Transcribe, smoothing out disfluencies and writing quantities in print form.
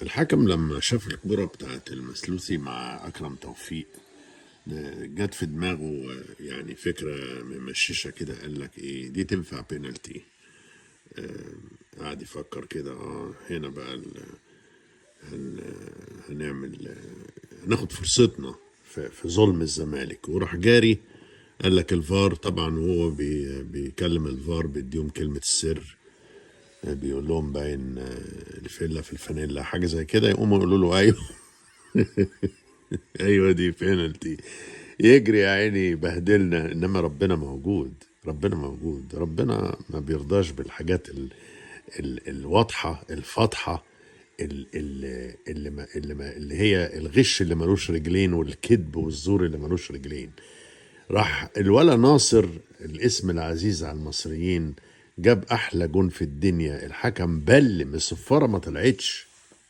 الحكم لما شاف الكرة بتاعت المسلوسي مع أكرم توفيق، جت في دماغه يعني فكرة ممششة كده، قال لك إيه دي تنفع بينالتي. قعد يفكر كده، هنا بقى هنعمل، هناخد فرصتنا في ظلم الزمالك. وراح جاري قال لك الفار طبعا، وهو بيكلم الفار بيديهم كلمة السر، بيقول لهم باين الفيلا في الفانيلا حاجة زي كده، يقوموا يقولوا له أيوه. ايوه دي بينالتي. يجري يا عيني بهدلنا، انما ربنا موجود. ربنا موجود، ربنا ما بيرضاش بالحاجات الواضحه الفاضحه، اللي هي الغش اللي ملوش رجلين، والكذب والزور اللي ملوش رجلين. راح الولا ناصر، الاسم العزيز على المصريين، جاب احلى جون في الدنيا، الحكم بل من الصفاره ما طلعتش،